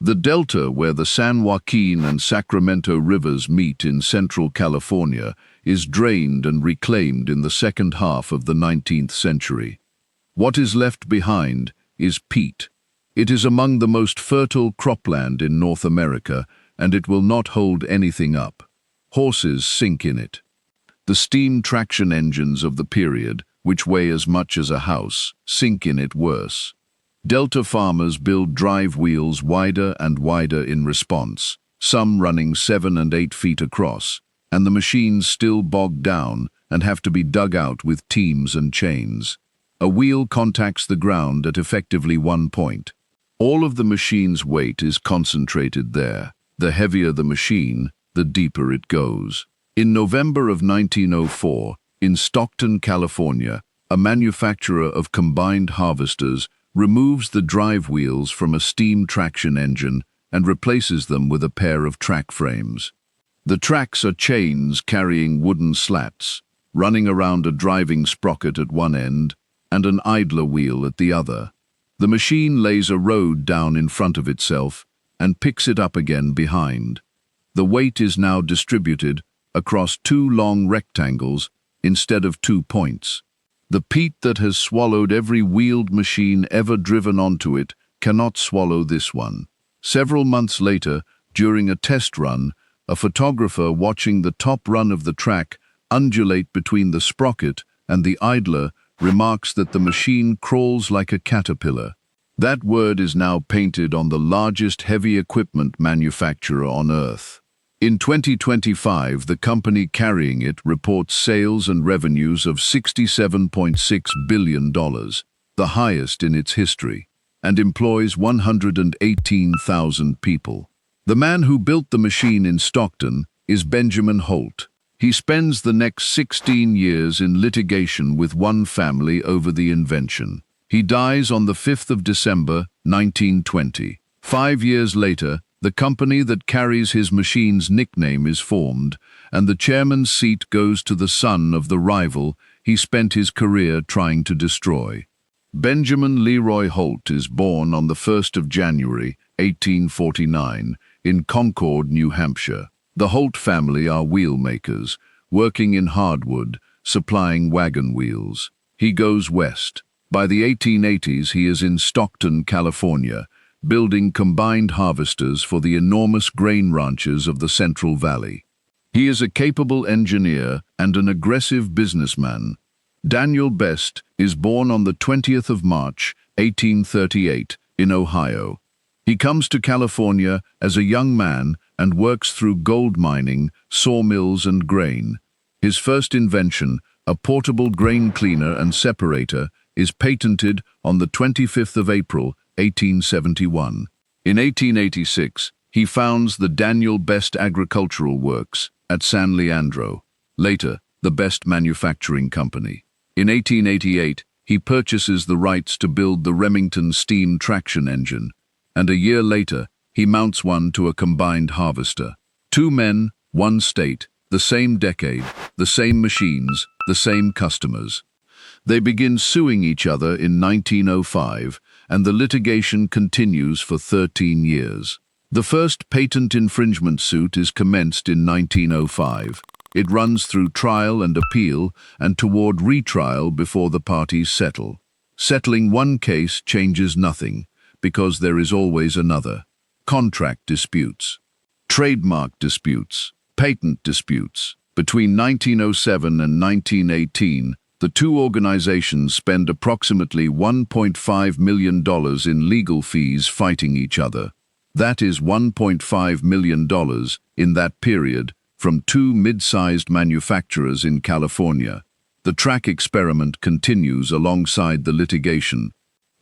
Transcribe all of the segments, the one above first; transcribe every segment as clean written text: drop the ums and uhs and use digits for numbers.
The delta where the San Joaquin and Sacramento rivers meet in central California is drained and reclaimed in the second half of the 19th century. What is left behind is peat. It is among the most fertile cropland in North America, and it will not hold anything up. Horses sink in it. The steam traction engines of the period, which weigh as much as a house, sink in it worse. Delta farmers build drive wheels wider and wider in response, some running 7 and 8 feet across, and the machines still bog down and have to be dug out with teams and chains. A wheel contacts the ground at effectively one point. All of the machine's weight is concentrated there. The heavier the machine, the deeper it goes. In November of 1904, in Stockton, California, a manufacturer of combined harvesters removes the drive wheels from a steam traction engine and replaces them with a pair of track frames. The tracks are chains carrying wooden slats, running around a driving sprocket at one end and an idler wheel at the other. The machine lays a road down in front of itself and picks it up again behind. The weight is now distributed across 2 long rectangles instead of 2 points. The peat that has swallowed every wheeled machine ever driven onto it cannot swallow this one. Several months later, during a test run, a photographer watching the top run of the track undulate between the sprocket and the idler remarks that the machine crawls like a caterpillar. That word is now painted on the largest heavy equipment manufacturer on Earth. In 2025, the company carrying it reports sales and revenues of $67.6 billion, the highest in its history, and employs 118,000 people. The man who built the machine in Stockton is Benjamin Holt. He spends the next 16 years in litigation with one family over the invention. He dies on the 5th of December, 1920. 5 years later, the company that carries his machine's nickname is formed, and the chairman's seat goes to the son of the rival he spent his career trying to destroy. Benjamin Leroy Holt is born on the 1st of January, 1849, in Concord, New Hampshire. The Holt family are wheel makers, working in hardwood, supplying wagon wheels. He goes west. By the 1880s, he is in Stockton, California, building combined harvesters for the enormous grain ranches of the Central Valley. He is a capable engineer and an aggressive businessman. Daniel Best is born on the 20th of March, 1838, in Ohio. He comes to California as a young man and works through gold mining, sawmills, and grain. His first invention, a portable grain cleaner and separator, is patented on the 25th of April, 1871. In 1886, he founds the Daniel Best Agricultural Works at San Leandro, later the Best Manufacturing Company. In 1888, he purchases the rights to build the Remington steam traction engine, and a year later, he mounts one to a combined harvester. 2 men, 1 state, the same decade, the same machines, the same customers. They begin suing each other in 1905, and the litigation continues for 13 years. The first patent infringement suit is commenced in 1905. It runs through trial and appeal and toward retrial before the parties settle. Settling one case changes nothing, because there is always another. Contract disputes, trademark disputes, patent disputes. Between 1907 and 1918, the 2 organizations spend approximately $1.5 million in legal fees fighting each other. That is $1.5 million in that period from 2 mid-sized manufacturers in California. The track experiment continues alongside the litigation.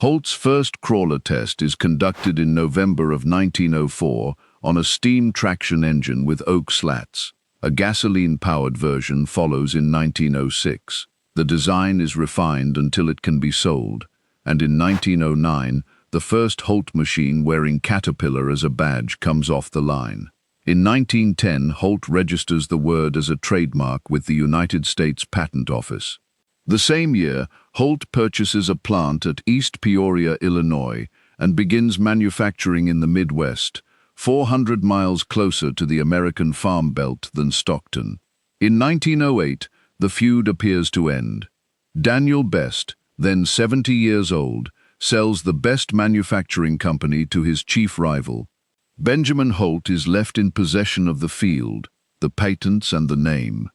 Holt's first crawler test is conducted in November of 1904 on a steam traction engine with oak slats. A gasoline-powered version follows in 1906. The design is refined until it can be sold, and in 1909, the first Holt machine wearing Caterpillar as a badge comes off the line. In 1910, Holt registers the word as a trademark with the United States Patent Office. The same year, Holt purchases a plant at East Peoria, Illinois, and begins manufacturing in the Midwest, 400 miles closer to the American farm belt than Stockton. In 1908, the feud appears to end. Daniel Best, then 70 years old, sells the Best Manufacturing Company to his chief rival. Benjamin Holt is left in possession of the field, the patents and the name.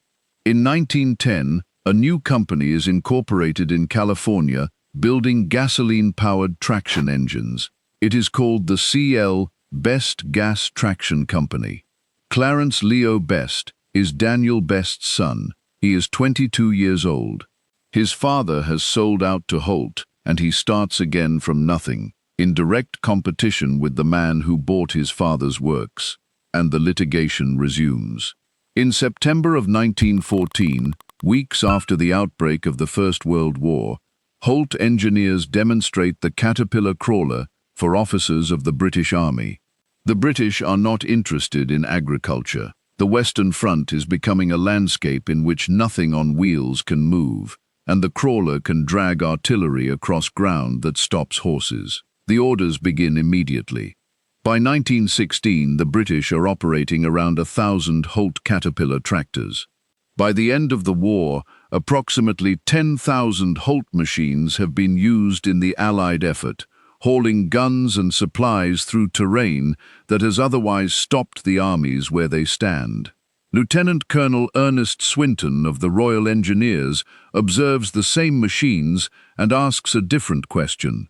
In 1910, a new company is incorporated in California, building gasoline-powered traction engines. It is called the C.L. Best Gas Traction Company. Clarence Leo Best is Daniel Best's son. He is 22 years old. His father has sold out to Holt, and he starts again from nothing, in direct competition with the man who bought his father's works, and the litigation resumes. In September of 1914, weeks after the outbreak of the First World War, Holt engineers demonstrate the Caterpillar crawler for officers of the British Army. The British are not interested in agriculture. The Western Front is becoming a landscape in which nothing on wheels can move, and the crawler can drag artillery across ground that stops horses. The orders begin immediately. By 1916, the British are operating around 1,000 Holt Caterpillar tractors. By the end of the war, approximately 10,000 Holt machines have been used in the Allied effort, hauling guns and supplies through terrain that has otherwise stopped the armies where they stand. Lieutenant Colonel Ernest Swinton of the Royal Engineers observes the same machines and asks a different question.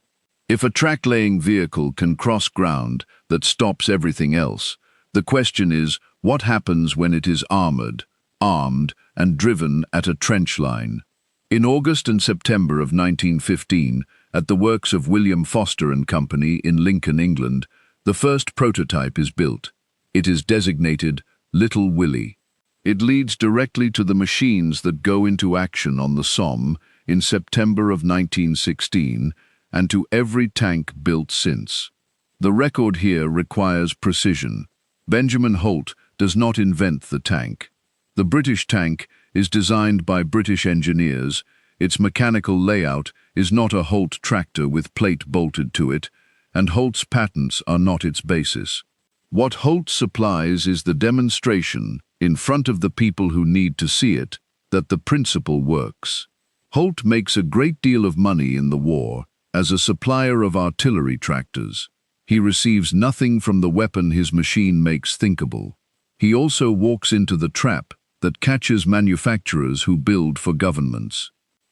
If a track-laying vehicle can cross ground that stops everything else, the question is, what happens when it is armored, armed, and driven at a trench line? In August and September of 1915, at the works of William Foster and Company in Lincoln, England, the first prototype is built. It is designated Little Willie. It leads directly to the machines that go into action on the Somme in September of 1916, and to every tank built since. The record here requires precision. Benjamin Holt does not invent the tank. The British tank is designed by British engineers. Its mechanical layout is not a Holt tractor with plate bolted to it, and Holt's patents are not its basis. What Holt supplies is the demonstration, in front of the people who need to see it, that the principle works. Holt makes a great deal of money in the war as a supplier of artillery tractors. He receives nothing from the weapon his machine makes thinkable. He also walks into the trap that catches manufacturers who build for governments.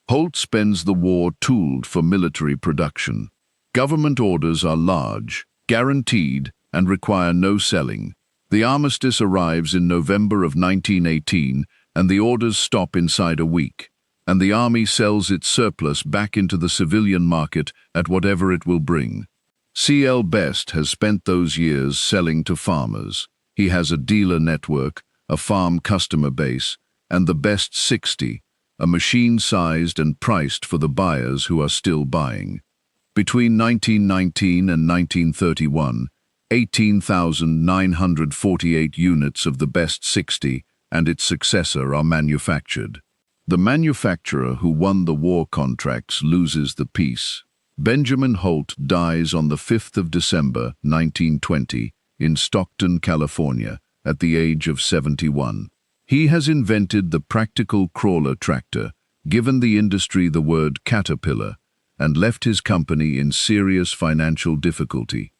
Holt spends the war tooled for military production. Government orders are large, guaranteed, and require no selling. The armistice arrives in November of 1918, and the orders stop inside a week, and the army sells its surplus back into the civilian market at whatever it will bring. C.L. Best has spent those years selling to farmers. He has a dealer network, a farm customer base, and the Best 60, a machine sized and priced for the buyers who are still buying. Between 1919 and 1931, 18,948 units of the Best 60 and its successor are manufactured. The manufacturer who won the war contracts loses the peace. Benjamin Holt dies on the 5th of December, 1920, in Stockton, California, at the age of 71. He has invented the practical crawler tractor, given the industry the word Caterpillar, and left his company in serious financial difficulty.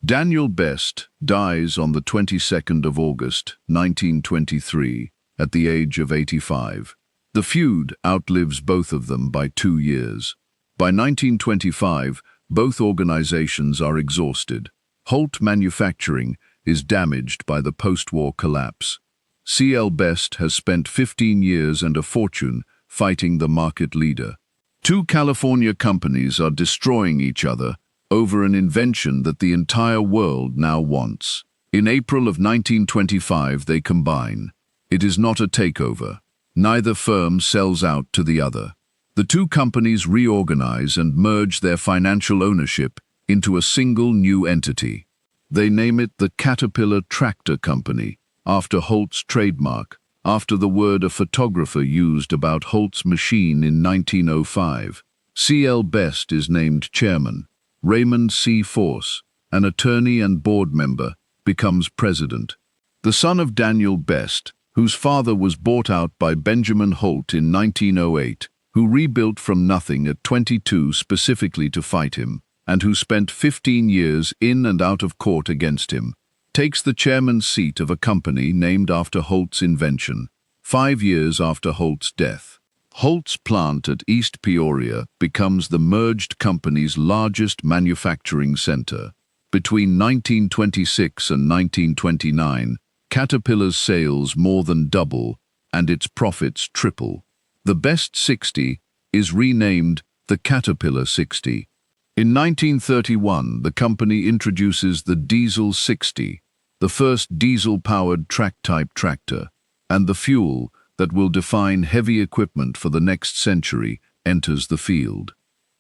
Daniel Best dies on the 22nd of August, 1923, at the age of 85. The feud outlives both of them by 2 years. By 1925, both organizations are exhausted. Holt Manufacturing is damaged by the post-war collapse. C.L. Best has spent 15 years and a fortune fighting the market leader. Two California companies are destroying each other over an invention that the entire world now wants. In April of 1925, they combine. It is not a takeover. Neither firm sells out to the other. The two companies reorganize and merge their financial ownership into a single new entity. They name it the Caterpillar Tractor Company, after Holt's trademark, after the word a photographer used about Holt's machine in 1905. C.L. Best is named chairman. Raymond C. Force, an attorney and board member, becomes president. The son of Daniel Best, whose father was bought out by Benjamin Holt in 1908, who rebuilt from nothing at 22 specifically to fight him, and who spent 15 years in and out of court against him, takes the chairman's seat of a company named after Holt's invention, 5 years after Holt's death. Holt's plant at East Peoria becomes the merged company's largest manufacturing center. Between 1926 and 1929, Caterpillar's sales more than double and its profits triple. The Best 60 is renamed the Caterpillar 60. In 1931, the company introduces the Diesel 60, the first diesel-powered track-type tractor, and the fuel that will define heavy equipment for the next century enters the field.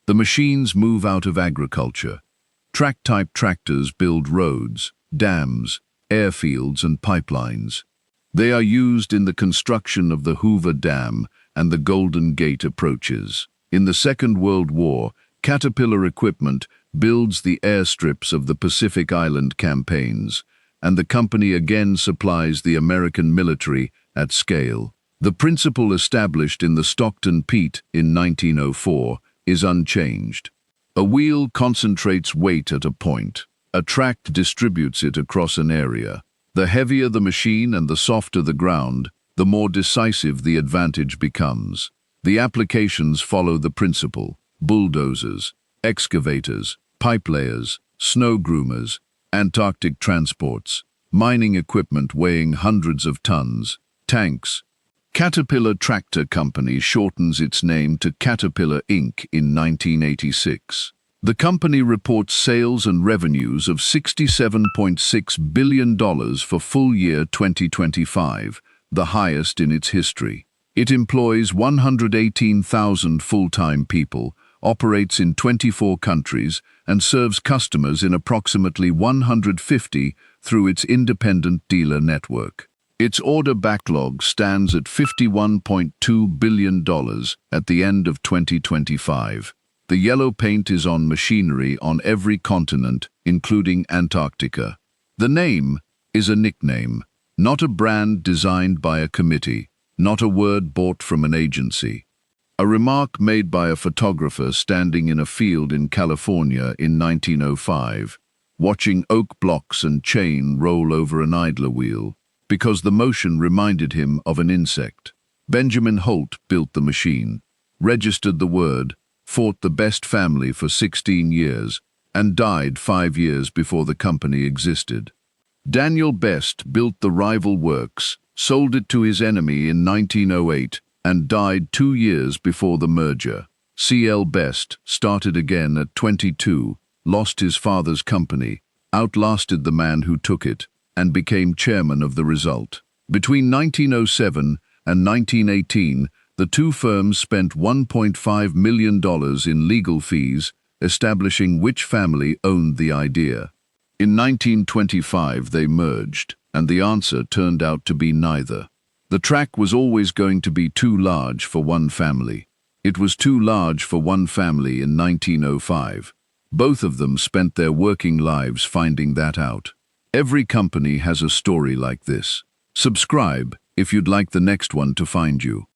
The machines move out of agriculture. Track-type tractors build roads, dams, airfields, and pipelines. They are used in the construction of the Hoover Dam and the Golden Gate approaches. In the Second World War, Caterpillar equipment builds the airstrips of the Pacific Island campaigns, and the company again supplies the American military at scale. The principle established in the Stockton Pete in 1904 is unchanged. A wheel concentrates weight at a point. A track distributes it across an area. The heavier the machine and the softer the ground, the more decisive the advantage becomes. The applications follow the principle: bulldozers, excavators, pipe layers, snow groomers, Antarctic transports, mining equipment weighing hundreds of tons, tanks. Caterpillar Tractor Company shortens its name to Caterpillar Inc. in 1986. The company reports sales and revenues of $67.6 billion for full year 2025, the highest in its history. It employs 118,000 full-time people, operates in 24 countries, and serves customers in approximately 150 through its independent dealer network. Its order backlog stands at $51.2 billion at the end of 2025. The yellow paint is on machinery on every continent, including Antarctica. The name is a nickname, not a brand designed by a committee, not a word bought from an agency. A remark made by a photographer standing in a field in California in 1905, watching oak blocks and chain roll over an idler wheel, because the motion reminded him of an insect. Benjamin Holt built the machine, registered the word, fought the Best family for 16 years, and died 5 years before the company existed. Daniel Best built the rival works, sold it to his enemy in 1908, and died 2 years before the merger. C.L. Best started again at 22, lost his father's company, outlasted the man who took it, and became chairman of the result. Between 1907 and 1918, the two firms spent $1.5 million in legal fees, establishing which family owned the idea. In 1925, they merged, and the answer turned out to be neither. The track was always going to be too large for one family. It was too large for one family in 1905. Both of them spent their working lives finding that out. Every company has a story like this. Subscribe if you'd like the next one to find you.